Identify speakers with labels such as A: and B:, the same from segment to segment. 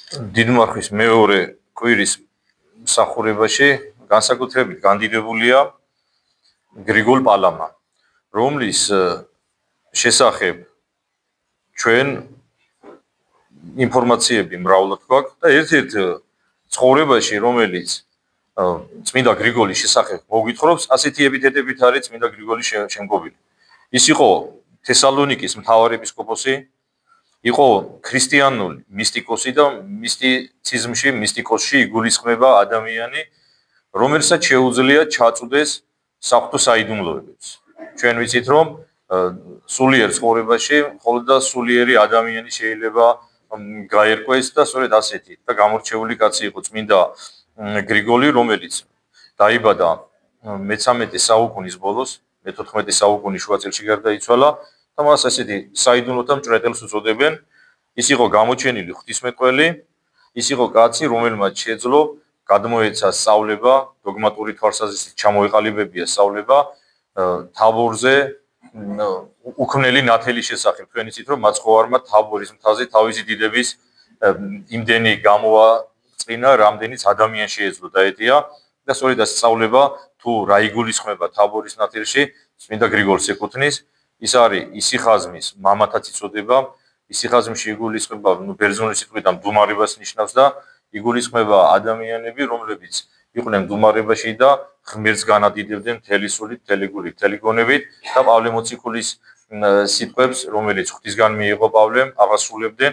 A: დიდმარხვის მეორე კვირის მსახურებაში განსაკუთრებით განდიდებულია გრიგოლ პალამა, რომლის შესახებ ჩვენ ინფორმაციები მრავლად გვაქვს და ერთ-ერთ ცხოვრებაში, რომელიც წმინდა გრიგოლის შესახებ მოგვითხრობს, ასეთი ეპითეტებით არის წმინდა გრიგოლის შემგობილი. ის იყო თესალონიკის მთავარი ეპისკოპოსი, იყო ქრისტიანული მისტიკოსი და მისტიციზმში, მისტიკოსში იგულისხმება ადამიანი, რომელსაც შეუძლია ჩაწვდეს საღვთო საიდუმლოებებს. ჩვენ ვიცით, რომ სულიერ ცხოვრებაში მხოლოდ და სულიერი ადამიანი შეიძლება გაერკვეს და სწორედ ასეთი და გამორჩეული კაცი იყო წმინდა გრიგოლი, რომელიც დაიბადა მე-13 საუკუნის ბოლოს, მე-14 საუკუნის შუა წელში გარდაიცვალა და მას ასეთი საიდუმლოთა მჭვრეტელს უწოდებენ. ის იყო გამოჩენილი ღვთისმეტყველი, ის იყო კაცი, რომელმაც შეძლო გადმოეცა სწავლება, დოგმატური თვალსაზრისით ჩამოეყალიბებია სწავლება თაბორზე უქმნელი ნათელი შესახებ. თქვენ იცით, რომ მაცხოვარმა თაბორის მთაზე თავისი დიდების იმდენი გამოაწყინა, რამდენიც ადამიანს შეეძლო დაეტია და სწორედ ეს სწავლება თუ რა იგულისხმება თაბორის ნათელში, წმინდა გრიგოლს ეკუთვნის. ის არის ისიხაზმის მამათაც იწოდება, ისიხაზმში იგულისხმება ბერძნული სიტყვიდან მდუმარებას ნიშნავს და იგულისხმება ადამიანები, რომლებიც იყვნენ მდუმარებაში და ღმერთს განადიდებდნენ მთელი სულით, მთელი გულით, მთელი გონებით და პავლე მოციქულის სიტყვებს, რომელიც ღვთისგან მიიღო პავლემ, აღასრულებდნენ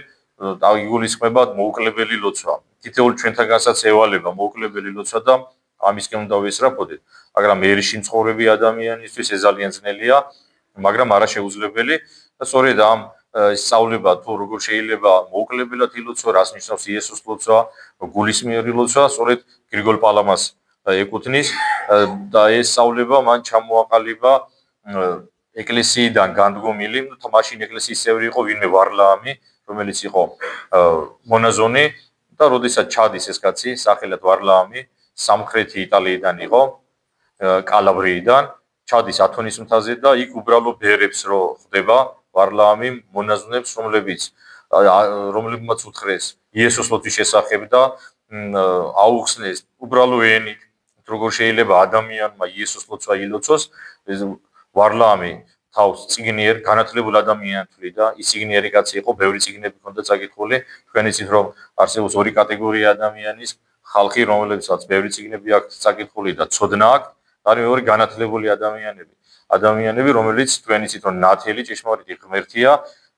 A: და იგულისხმება მოუკლებელი ლოცვა. თითოეულ ჩვენთანაც ევალება მოუკლებელი ლოცვა და ამისკენ უნდა ვესწრაფოდეთ, მაგრამ ერიში მცხოვრები ადამიანისთვის ეს ძალიან ძნელია, მაგრამ არა შეუძლებელი და სწორედ ამ სწავლება თუ როგორ შეიძლება მოუკლებელად ილოცვა, რას ნიშნავს იესოს ლოცვა, გულისმიერი ლოცვა, სწორედ გრიგოლ პალამას ეკუთვნის და ეს სწავლება მან ჩამოაყალიბა ეკლესიიდან განდგომილი, მაშინ ეკლესიის წევრი იყო ვინმე ვარლაამი, რომელიც იყო მონაზონი და როდესაც ჩადის ეს კაცი, სახელად ვარლაამი, სამხრეთი იტალიიდან იყო, კალაბრიიდან, ჩადის ათონის მთაზე და იქ უბრალო ბერებს რო ხდება ვარლაამი მონაზვნებს, რომლებმაც უთხრეს იესოს ლოცვის შესახებ და აუხსნეს უბრალო ენით, როგორ შეიძლება ადამიანმა იესოს ლოცვა ილოცოს. ვარლაამი თავს წიგნიერ განათლებულ ადამიანად თვლიდა, ის წიგნიერი კაცი იყო, ბევრი წიგნები ჰქონდა წაკითხული. თქვენ იცით, რომ არსებობს ორი კატეგორია ადამიანის, ხალხი, რომლებსაც ბევრი წიგნები აქვს წაკითხული და ცოდნა აქვს, არის მეორე განათლებული ადამიანები, რომელიც თქვენ იცით, რომ ნათელი ჭეშმარიტი ღმერთია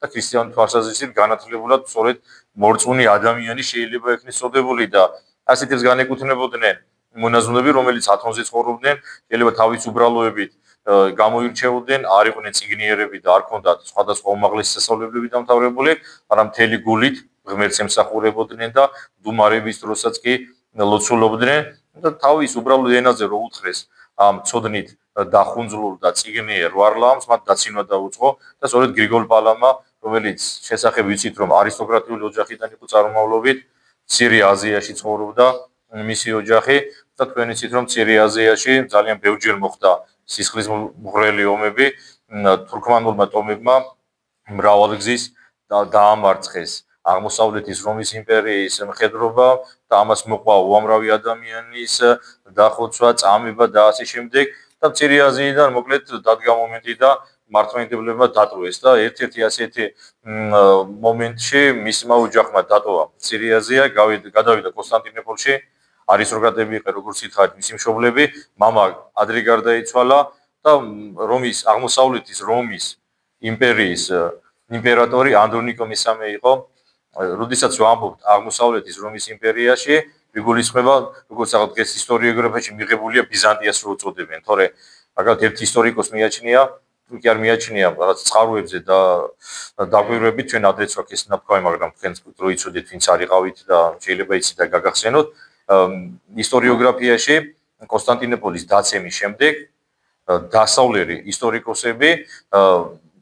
A: და ქრისტიანული თვალსაზრისით განათლებულად სწორედ მორწმუნე ადამიანი შეიძლება ექნეს წოდებული და ასეთებს განეკუთვნებოდნენ მონაზვნები, რომელიც ათონზე ცხოვრობდნენ, შეიძლება თავის უბრალოებით გამოირჩეოდნენ, არ იყვნენ წიგნიერები და არ ჰქონდათ სხვადასხვა უმაღლესი სასწავლებლები დამთავრებული, მაგრამ მთელი გულით ღმერთს ემსახურებოდნენ და მდუმარების დროსაც კი ლოცულობდნენ და თავის უბრალო ენაზე რო უთხრეს ამ ცოდნით დახუნძლულ და წიგნიერ ვარლაამს, მათ დაცინვა დაუწყო და სწორედ გრიგოლ პალამა, რომელიც შესახებ ვიცით, რომ არისტოკრატიული ოჯახიდან იყო წარმომავლობით, მცირე აზიაში ცხოვრობდა მისი ოჯახი და თქვენ იცით, რომ მცირე აზიაში ძალიან ბევრჯერ მოხდა სისხლის მღვრელი ომები, თურქმანულმა ტომებმა მრავალგზის დაამარცხეს აღმოსავლეთის რომის იმპერიის მხედრობა და ამას მოყვა უამრავი ადამიანის დახოცვა, წამება და ასე შემდეგ და მცირე აზიიდან მოკლედ დადგა მომენტი და მართლმადიდებლებმა დატოვეს და ერთ-ერთი ასეთი მომენტში მისმა ოჯახმა დატოვა მცირე აზია, გადავიდა კონსტანტინოპოლში, არისტოკრატები იყო როგორც ითხარით მისი მშობლები, მამა ადრე გარდაიცვალა და რომის აღმოსავლეთის რომის იმპერიის იმპერატორი ანდრონიკო მესამე იყო. როდესაც ვამბობთ აღმოსავლეთის რომის იმპერიაში, იგულისხმება, როგორც დღეს ისტორიოგრაფიაში მიღებულია ბიზანტიას რო უწოდებენ, თორე მაგალითად ერთი ისტორიკოს მიაჩნია, თუ კი არ მიაჩნია რაღაც წყაროებზე და დაკვირვებით ჩვენ ადრეც ვაქვს ეს ნათქვამი, მაგრამ თქვენ რო იცოდეთ, ვინც არიყავით და შეიძლება იცით და გაგახსენოთ, ისტორიოგრაფიაში კონსტანტინოპოლის დაცემის შემდეგ დასავლელი ისტორიკოსები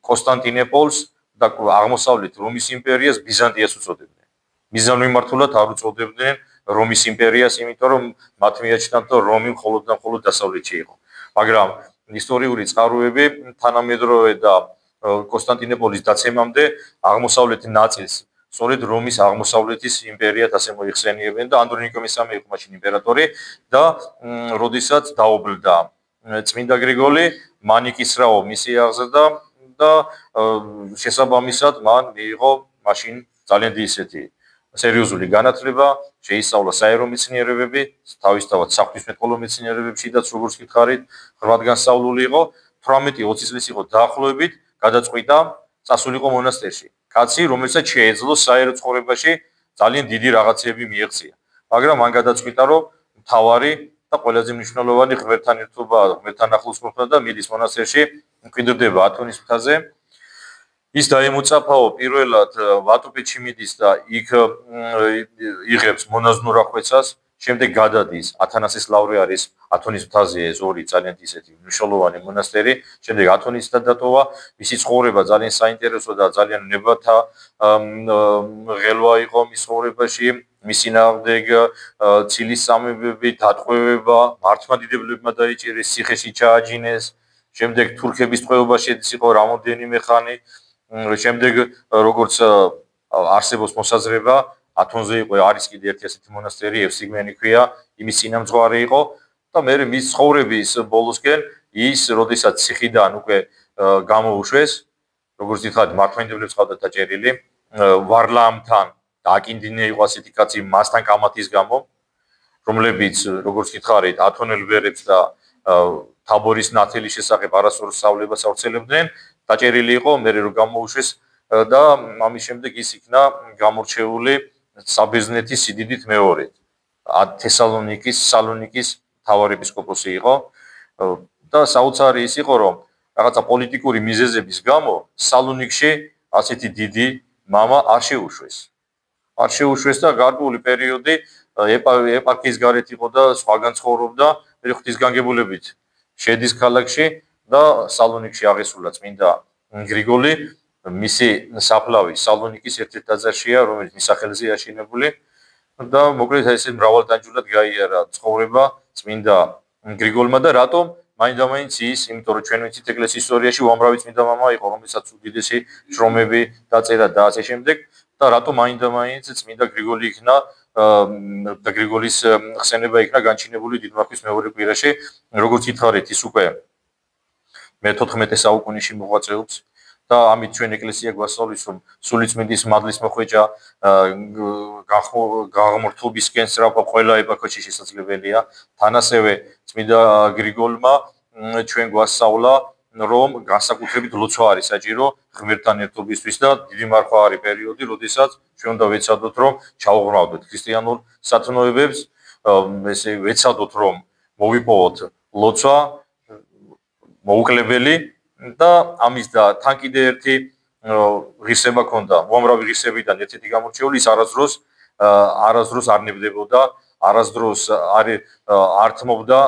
A: კონსტანტინოპოლს და აღმოსავლეთ რომის იმპერიას ბიზანტიას უწოდებდნენ. მიზან მიმართულად არ უწოდებდნენ რომის იმპერიას, იმიტომ რომ მათ მიაჩნდათ, რომ რომი მხოლოდ და მხოლოდ დასავლეთში იყო. მაგრამ ისტორიული წყაროები თანამედროვე და კონსტანტინოპოლის დაცემამდე აღმოსავლეთ ნაწილს სწორედ რომის აღმოსავლეთის იმპერიად ასე მოიხსენიებენ და ანდრონიკო მესამე იყო მაშინ იმპერატორი და როდესაც დაობლდა წმინდა გრიგოლი, მან იკისრაო მისი აღზრდა და შესაბამისად მან მიიღო მაშინ ძალიან ისეთი სერიოზული განათლება, შეისწავლა საერო მეცნიერებები, თავისთავად საღვთისმეტყველო მეცნიერებებშიც როგორც გითხარით, ღრმად განსწავლული იყო, 18-20 წლის იყო დაახლოებით, გადაწყვიტა წასულიყო მონასტერში. კაცი, რომელსაც შეეძლო საერო ცხოვრებაში ძალიან დიდი რაღაცები მიეღწია. მაგრამ მან გადაწყვიტა, რომ მთავარი და ყველაზე მნიშვნელოვანი ღმერთთან ერთობა, ღმერთთან ახლოსყოფა და მიდის მონასტერში, მკვიდრდება ათონის მთაზე. ის დაემოწაფაო პირველად ვატუპეჩი მიდის და იქ იღებს მონაზვნურ ახვეცას, შემდეგ გადადის ათანასის ლავრე არის ათონის მთაზე ეს ორი ძალიან ისეთი მნიშვნელოვანი მონასტერი, შემდეგ ათონისთან დატოვა, მისი ცხოვრება ძალიან საინტერესო და ძალიან ნებათა ღელვა იყო მის ცხოვრებაში, მისი ნაღდეგ ცილის სამებები, დატყვევება, მართლმადიდებლებმა დაიჭირეს, ციხეში ჩააჯინეს, შემდეგ თურქების ტყვეობაში იყო რამოდენიმე ხანი შემდეგ როგორც არსებობს მოსაზრება ათონზე იყო არის კიდე ერთი ასეთი მონასტერი ევსიგმენი ქვია იმის წინამძღვარი იყო და მე მის ცხოვრების ბოლოსკენ ის როდესაც ციხიდან უკვე გამოუშვეს როგორც ითხრათ მართლმადიდებლებს ყავდათ დაჭერილი ვარლამთან დააკინდინე იყო ასეთი კაცი მასთან კამათის გამო რომლებიც როგორც გითხარით ათონელბერებს და თაბორის ნათელის შესახებ არასწორ სწავლებას ავრცელებდნენ დაჭერილი იყო მე რომ გამოუშვეს და ამის შემდეგ ის იქნა გამორჩეული საბერძნეთის სიდიდით მეორე თესალონიკის სალონიკის მთავარეპისკოპოსი იყო და საოცარი ის იყო რომ რაღაცა პოლიტიკური მიზეზების გამო სალონიკში ასეთი დიდი მამა არ შეუშვეს და გარკვეული პერიოდი ეპარქიის გარეთ იყო და სხვაგან ცხოვრობდა მე ღვთისგანგებულებით შედის ქალაქში და სალონიკში აღესრულა წმინდა გრიგოლი მისი საფლავი სალონიკის ერთ-ერთ ტაძარშია რომელიც მის სახელზე აშენებული და მოკლედ ესე მრავალტანჯულად გაიარა ცხოვრება წმინდა გრიგოლმა და რატომ მაინდამაინც ის იმიტომ რომ ჩვენ ვიცით ეკლესიის ისტორიაში უამრავი წმინდა მამა იყო რომელსაც უდიდესი შრომები დაწერა და ასე შემდეგ და რატომ მაინდამაინც წმინდა გრიგოლი იქნა და გრიგოლის ხსენება იქნა განჩინებული დიდმარხვის მეორე კვირაში როგორც ითხარით ის უკვე მე-14 საუკუნეში მოღვაწეობს და ამით ჩვენ ეკლესია გვასწავლის რომ სულიწმინდის მადლის მოხვეჭა გაღმრთობისკენ სწრაფვა ყველა ეპარქიაში შესაძლებელია თან ასევე წმინდა გრიგოლმა ჩვენ გვასწავლა რომ განსაკუთრებით ლოცვა არის საჭირო ღმერთთან ერთობისთვის და დიდი მარხვა არის პერიოდი როდესაც ჩვენ უნდა ვეცადოთ რომ ჩავღრმავდეთ ქრისტიანულ სათნოებებს ესე ვეცადოთ რომ მოვიპოვოთ ლოცვა მოუკლებელი და ამის და თან კიდე ერთი ღირსება ქონდა უამრავი ღირსებიდან ერთ-ერთი გამორჩეული ის არასდროს არ ნებდებოდა არასდროს არ თმობდა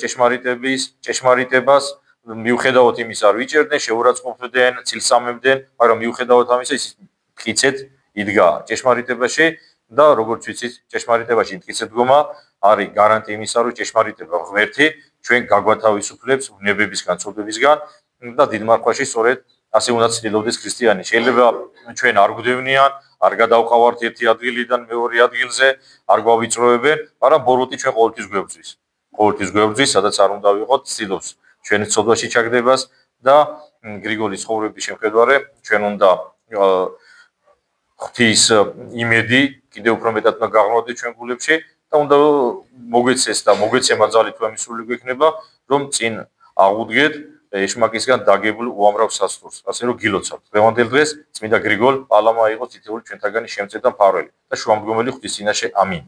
A: ჭეშმარიტებას მიუხედავად იმისა რომ იჭერდნენ შეურაცხყოფდნენ ცილსამებდნენ მაგრამ მიუხედავად ამისა ის მტკიცედ იდგა ჭეშმარიტებაში და როგორც ვიცით ჭეშმარიტებაში მტკიცედ დგომა არის გარანტია იმისა რომ ჭეშმარიტება ღმერთი ჩვენ გაგვათავისუფლებს ვნებებისგან ცოდვებისგან და დიდ მარხვაში სწორედ ასე უნდა ცდილობდეს ქრისტიანი. შეიძლება ჩვენ არ გვდევნიან, არ გადავყავართ ერთი ადგილიდან მეორე ადგილზე, არ გვავიწროებენ, მაგრამ ბოროტი ჩვენ ყოველთვის გვებრძვის. ყოველთვის გვებრძვის, სადაც არ უნდა ვიყოთ, ცდილობს ჩვენი ცოდვაში ჩაგდებას და გრიგოლის ცხოვრების შემხედარე ჩვენ უნდა ღვთის იმედი კიდევ უფრო მეტად უნდა გაღრმავდეთ ჩვენ გულებში და უნდა მოგვეცეს და მოგვეცემა ძალით თუ ამისული გვექნება, რომ წინ აღუდგეთ ეშმაკისგან დაგებულ უამრავ სასწორს, ასე რომ გილოცავთ. დღევანდელ დღეს წმინდა გრიგოლ პალამა იყო თითოეული ჩვენთაგანი შემწე და მფარველი და შუამდგომელი ღვთის წინაშე ამინ.